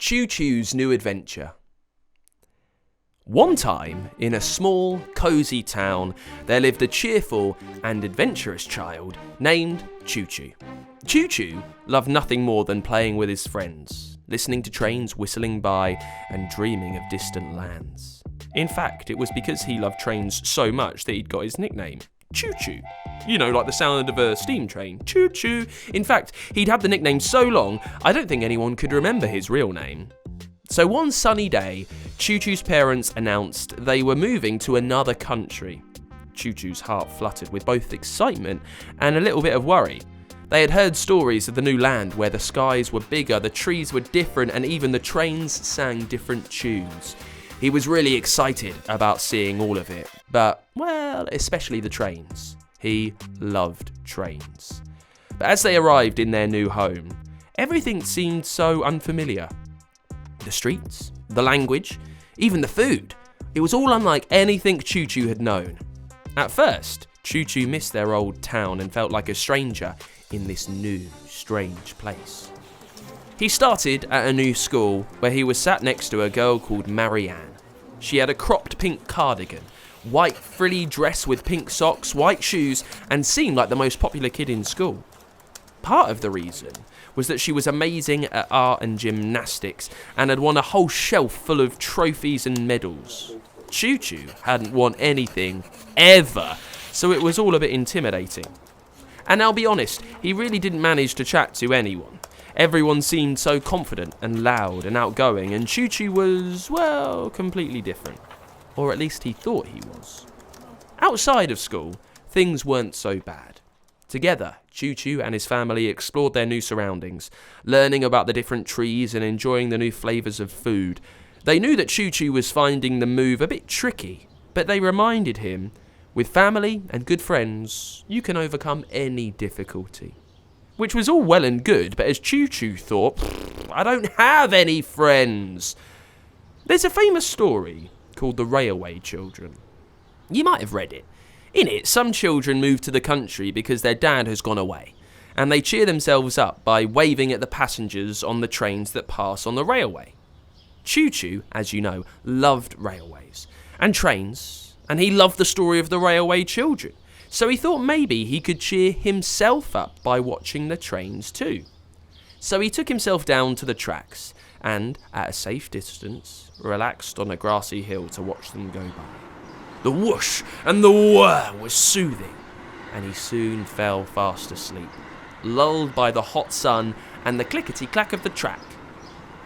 Chu Chu's New Adventure. One time, in a small, cosy town, there lived a cheerful and adventurous child named Chu Chu. Chu Chu loved nothing more than playing with his friends, listening to trains whistling by, and dreaming of distant lands. In fact, it was because he loved trains so much that he'd got his nickname, Chu Chu. You know, like the sound of a steam train. Choo choo. In fact, he'd had the nickname so long, I don't think anyone could remember his real name. So one sunny day, Chu Chu's parents announced they were moving to another country. Chu Chu's heart fluttered with both excitement and a little bit of worry. They had heard stories of the new land where the skies were bigger, the trees were different, and even the trains sang different tunes. He was really excited about seeing all of it, but, well, especially the trains. He loved trains. But as they arrived in their new home, everything seemed so unfamiliar. The streets, the language, even the food. It was all unlike anything Chu Chu had known. At first, Chu Chu missed their old town and felt like a stranger in this new, strange place. He started at a new school where he was sat next to a girl called Marianne. She had a cropped pink cardigan, white frilly dress with pink socks, white shoes, and seemed like the most popular kid in school. Part of the reason was that she was amazing at art and gymnastics and had won a whole shelf full of trophies and medals. Chu Chu hadn't won anything, ever, so it was all a bit intimidating. And I'll be honest, he really didn't manage to chat to anyone. Everyone seemed so confident and loud and outgoing, and Chu Chu was, well, completely different. Or at least he thought he was. Outside of school, things weren't so bad. Together, Chu Chu and his family explored their new surroundings, learning about the different trees and enjoying the new flavours of food. They knew that Chu Chu was finding the move a bit tricky, but they reminded him, with family and good friends, you can overcome any difficulty. Which was all well and good, but as Chu Chu thought, I don't have any friends. There's a famous story called The Railway Children. You might have read it. In it, some children move to the country because their dad has gone away, and they cheer themselves up by waving at the passengers on the trains that pass on the railway. Chu Chu, as you know, loved railways and trains, and he loved the story of the railway children, so he thought maybe he could cheer himself up by watching the trains too. So he took himself down to the tracks and, at a safe distance, relaxed on a grassy hill to watch them go by. The whoosh and the whir was soothing, and he soon fell fast asleep, lulled by the hot sun and the clickety-clack of the track.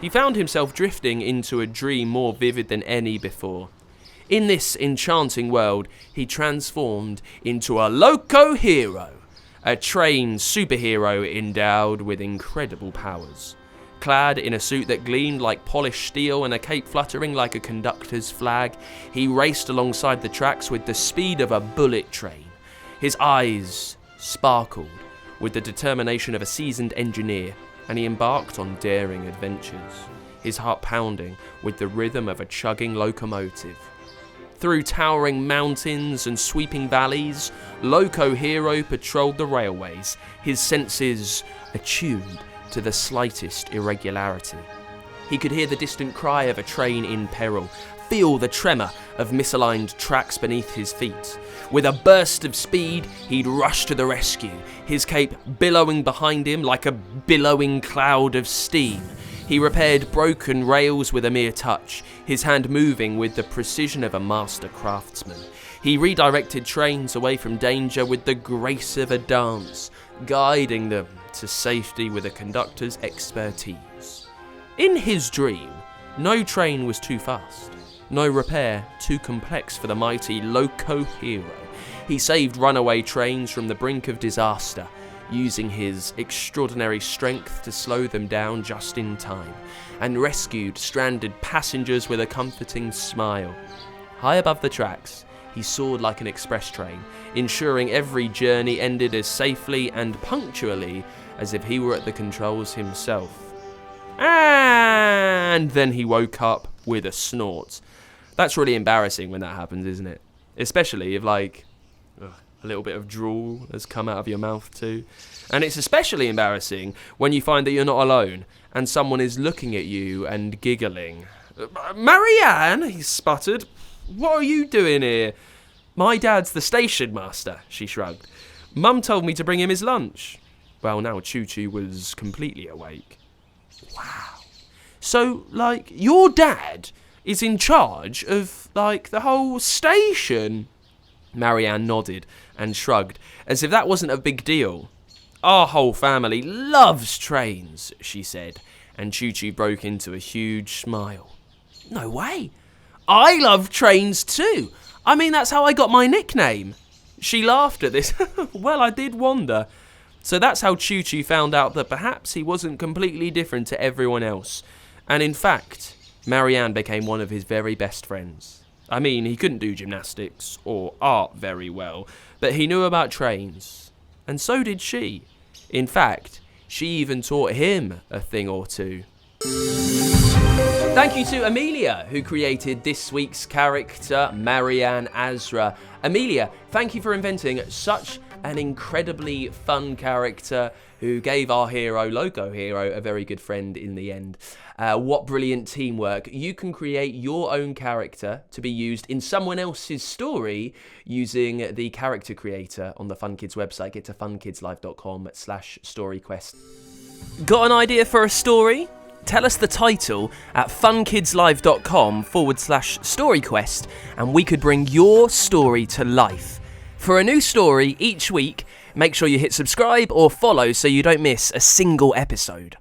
He found himself drifting into a dream more vivid than any before. In this enchanting world, he transformed into a Loco Hero, a trained superhero endowed with incredible powers. Clad in a suit that gleamed like polished steel and a cape fluttering like a conductor's flag, he raced alongside the tracks with the speed of a bullet train. His eyes sparkled with the determination of a seasoned engineer, and he embarked on daring adventures, his heart pounding with the rhythm of a chugging locomotive. Through towering mountains and sweeping valleys, Loco Hero patrolled the railways, his senses attuned to the slightest irregularity. He could hear the distant cry of a train in peril, feel the tremor of misaligned tracks beneath his feet. With a burst of speed, he'd rush to the rescue, his cape billowing behind him like a billowing cloud of steam. He repaired broken rails with a mere touch, his hand moving with the precision of a master craftsman. He redirected trains away from danger with the grace of a dance, guiding them to safety with a conductor's expertise. In his dream, no train was too fast, no repair too complex for the mighty Loco Hero. He saved runaway trains from the brink of disaster, using his extraordinary strength to slow them down just in time, and rescued stranded passengers with a comforting smile. High above the tracks, he soared like an express train, ensuring every journey ended as safely and punctually as if he were at the controls himself. And then he woke up with a snort. That's really embarrassing when that happens, isn't it? Especially if, A little bit of drool has come out of your mouth too. And it's especially embarrassing when you find that you're not alone and someone is looking at you and giggling. "Marianne," he sputtered. "What are you doing here?" "My dad's the station master," she shrugged. "Mum told me to bring him his lunch." Well, now Chu Chu was completely awake. Wow. So, your dad is in charge of, the whole station? Marianne nodded and shrugged, as if that wasn't a big deal. "Our whole family loves trains," she said, and Chu Chu broke into a huge smile. "No way. I love trains too. I mean, that's how I got my nickname." She laughed at this. Well, I did wonder. So that's how Chu Chu found out that perhaps he wasn't completely different to everyone else. And in fact, Marianne became one of his very best friends. I mean, he couldn't do gymnastics or art very well, but he knew about trains. And so did she. In fact, she even taught him a thing or two. Thank you to Amelia, who created this week's character, Marianne Azra. Amelia, thank you for inventing such an incredibly fun character who gave our hero, Loco Hero, a very good friend in the end. What brilliant teamwork. You can create your own character to be used in someone else's story using the character creator on the Fun Kids website. Get to funkidslive.com/storyquest. Got an idea for a story? Tell us the title at funkidslive.com/storyquest and we could bring your story to life. For a new story each week, make sure you hit subscribe or follow so you don't miss a single episode.